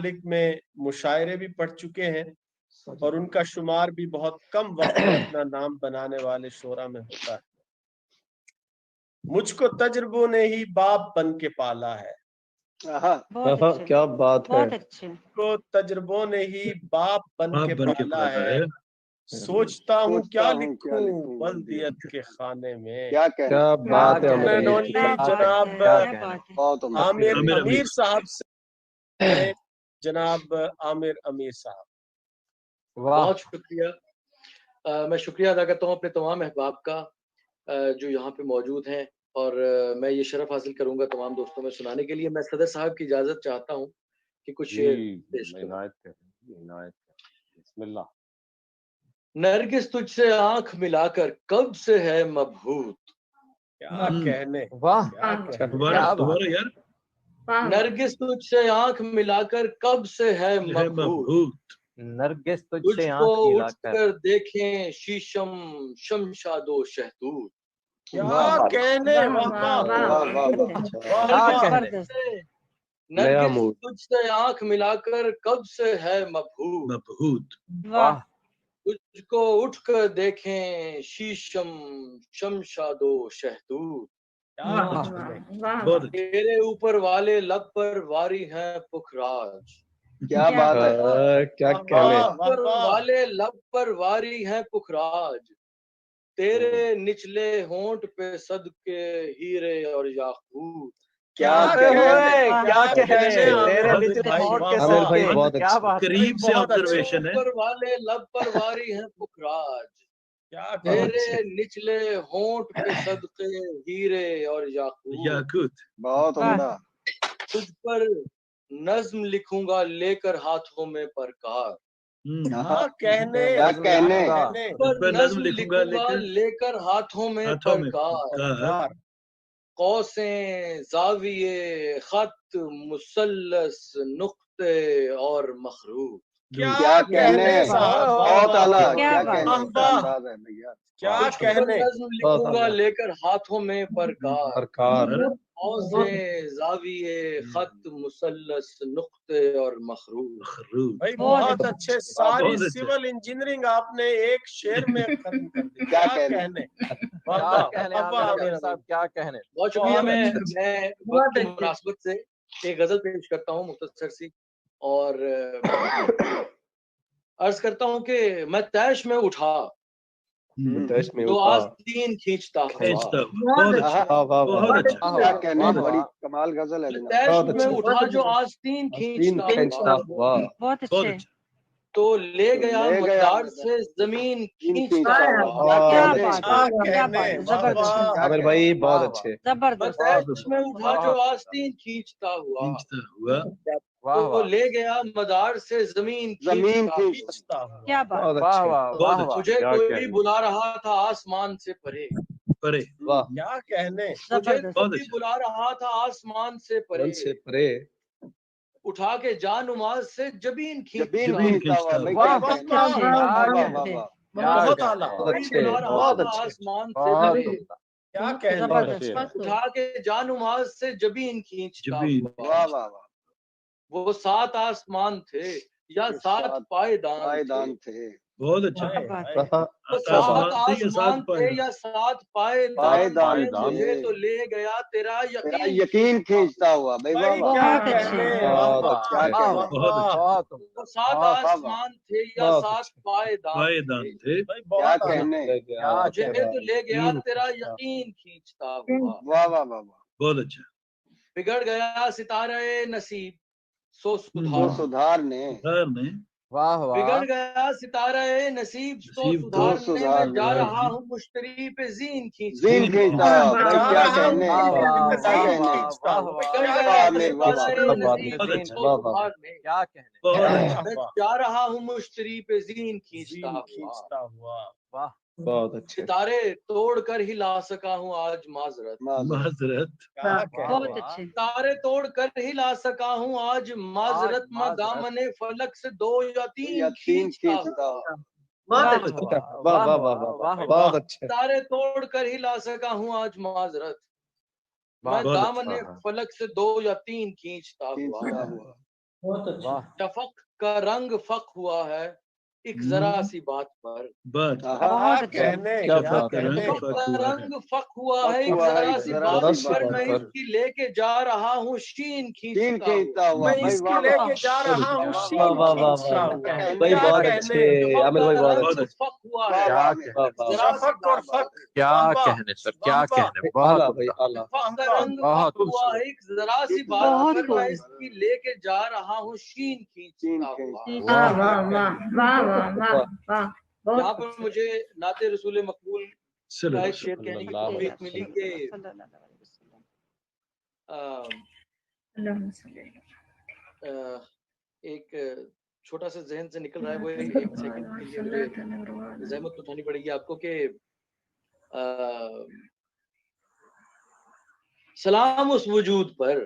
ممالک میں مشاعرے بھی پڑھ چکے ہیں اور ان کا شمار بھی بہت کم وقت میں اپنا نام بنانے والے شعراء میں ہوتا ہے۔ مجھ کو تجربوں نے ہی باپ بن کے پالا ہے، کیا بات ہے، کو تجربوں نے ہی باپ بن کے پالا ہے، سوچتا ہوں کیا لکھوں بلدیت کے خانے میں۔ کیا بات ہے جناب عامر امیر صاحب سے، جناب عامر امیر صاحب۔ بہت شکریہ۔ میں شکریہ ادا کرتا ہوں اپنے تمام احباب کا جو یہاں پہ موجود ہیں، اور میں یہ شرف حاصل کروں گا تمام دوستوں میں سنانے کے لیے۔ میں صدر صاحب کی اجازت چاہتا ہوں کہ کچھ شعر پیش کروں۔ بسم اللہ۔ نرگس تجھ سے آنکھ ملا کر کب سے ہے مبہوت، کیا کہنے، نرگس تجھ سے آنکھ ملا کر کب سے ہے مبہوت، نرگس تجھ کو اٹھ کر دیکھیں شیشم شمشاد و شہتوت، کیا کہنے، نرگس تجھ سے آنکھ ملا کر کب سے ہے مبہوت، تجھ کو اٹھ کر دیکھیں شیشم شمشاد و شہتوت، تیرے اوپر والے لب پر واری ہیں پخراج، کیا بات ہے، کیا کہنے، اوپر والے لب پر واری ہیں پخراج، تیرے نچلے ہونٹ پہ صدقے ہیرے اور یاقوت، کیا قریب سے آبزرویشن ہے، اوپر والے لب پر واری ہیں پخراج، تیرے نچلے ہونٹ پہ صدقے ہیرے اور یاقوت، بہت عمدہ۔ تجھ پر نظم لکھوں گا لے کر ہاتھوں میں پرکار، کہنے، پر نظم لکھوں گا لے کر ہاتھوں میں پرکار، قوسیں زاویے خط مثلث نقطے اور مخروط، کیا کہنے، بہت اعلیٰ، کیا کہنے، کیا کچھ پر نظم لکھوں گا لے کر ہاتھوں میں پرکار، قوسیں زاویے خط مثلث نقطے اور مخروط۔ بھائی بہت اچھے، ساری سول انجینئرنگ آپ نے ایک شعر میں ختم کر دی۔ کیا کہنے، کیا کہنے۔ بہت شکریہ۔ میں وقت کی مناسبت سے ایک غزل پیش کرتا ہوں مختصر سی، اور عرض کرتا ہوں کہ میں تیش میں اٹھا تو آستین کھینچتا کیا کہنے، بڑی کمال غزل ہے جناب۔ تیش میں اٹھا جو آستین کھینچتا ہوا، تو لے گیا مدار سے زمین کھینچتا ہوا، عامر بھائی بہت اچھے۔ تیش میں اٹھا جو آستین کھینچتا ہوا، تو لے گیا مدار سے زمین کھینچتا ہوا، مجھے کوئی بلا رہا تھا آسمان سے پرے، کیا کہنے، مجھے کوئی بلا رہا تھا آسمان سے پرے، اٹھا کے جان نماز سے جبین کھینچتا ہوا، بہت اعلیٰ، بلا رہا تھا آسمان سے پرے، کیا کہنے، اٹھا کے جان نماز سے جبین کھینچتا ہوا، وہ 7 آسمان تھے یا 7 پائیدان تھے، بہت اچھا، وہ 7 آسمان تھے یا 7 پائیدان تھے، تو لے گیا تیرا یقین کھینچتا ہوا۔ کیا کہنے، وہ 7 آسمان تھے یا 7 پائیدان تھے، کیا کہنے، مجھے تو لے گیا تیرا یقین کھینچتا ہوا۔ واہ واہ واہ، بہت اچھا۔ بگڑ گیا ستارہ نصیب سو سدھارنے، بگڑ گیا ستارہ نصیب سو سدھارنے، میں جا رہا ہوں مشتری پہ زین کھینچتا ہوا، کیا کہنے، جا رہا ہوں مشتری پہ زین کھینچتا ہوا، بہت اچھے، ستارے توڑ کر ہی لا سکا ہوں آج معذرت، ستارے توڑ کر ہی لا سکا ہوں آج معذرت، میں دامن فلک سے 2 یا 3 کھینچتا ہوا، بہت اچھے، ستارے توڑ کر ہی لا سکا ہوں آج معذرت، میں دامن فلک سے 2 یا 3 کھینچتا ہوا، بہت اچھا. شفق کا رنگ فق ہوا ہے ایک ذرا سی بات پر. بات کیا کہنے کیا کیا بات ہے. کہنے شفق کا رنگ فق ہوا ہے ایک فق ہوا ہے ذرا ایک سی ذرا بات سی پر. بات میں پر. اس کی لے کے جا رہا ہوں شین تین کھینچتا کھینچتا ہوا. ہوا. میں بھائی اس واہ کی لے واہ. کے جا رہا ہوں واہ شین واہ واہ کھینچتا واہ. ہوا. بھائی کیا بہت کہنے اچھے. عامر بھائی بہت رنگ اچھے. فق ہوا واہ ہے واہ ذرا سی شفق اور بات پر. فق کیا واہ کہنے سر کیا واہ کہنے اعلیٰ بہت بھائی اعلیٰ. شفق کا واہ رنگ بہت فق ہوا ہے ایک ذرا سی بات بہت پر. میں اس کی لے کے جا رہا ہوں شین تین کھینچتا ہوا. کھینچتا. واہ واہ واہ واہ واہ واہ واہ. یہاں بہت پر مجھے نعت رسول مقبول صلی کا اللہ ایک شعر کہنے کی توفیق ملی کہ ایک چھوٹا سا ذہن سے نکل رہا ہے. وہ ایک سیکنڈ کے لیے مجھے زحمت اٹھانی پڑے گی آپ کو کہ سلام اس وجود پر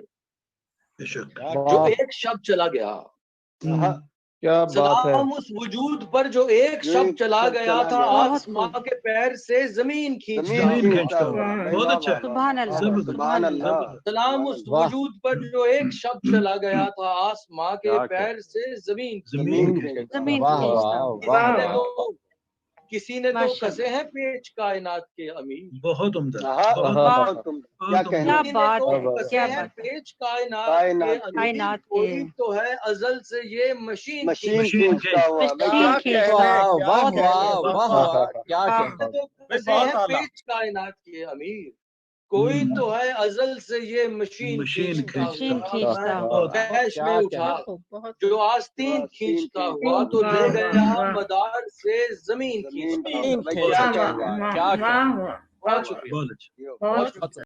جو ایک شب چلا گیا. کیا بات ہے. سلام اس وجود پر جو ایک شب چلا گیا تھا آسماں کے پیر سے زمین کھینچتا ہوا. بہت اچھا. سبحان اللہ سبحان اللہ. سلام اس وجود پر جو ایک شب چلا گیا تھا آسماں کے پیر سے زمین زمین واہ واہ. کسی نے تو کسے ہیں پیچ کائنات کے امیر. بہت عمدہ. کیا کہنا. کیا بات ہے کسے کیا ہیں بات ہے. پیچ کائنات کے کائنات امیر. کے کوئی تو ہے ازل سے یہ مشین مشین کھینچتا ہوا. کیا کہنے بہت کیا کسے ہیں پیچ کائنات کے امیر. کوئی تو ہے ازل سے یہ مشین کھینچتا ہوا. کیش میں اٹھا جو آستین کھینچتا ہوا تو لے گیا مدار سے زمین کھینچتا ہوا. واہ واہ واہ واہ. بہت شکریہ. بہت اچھا. بہت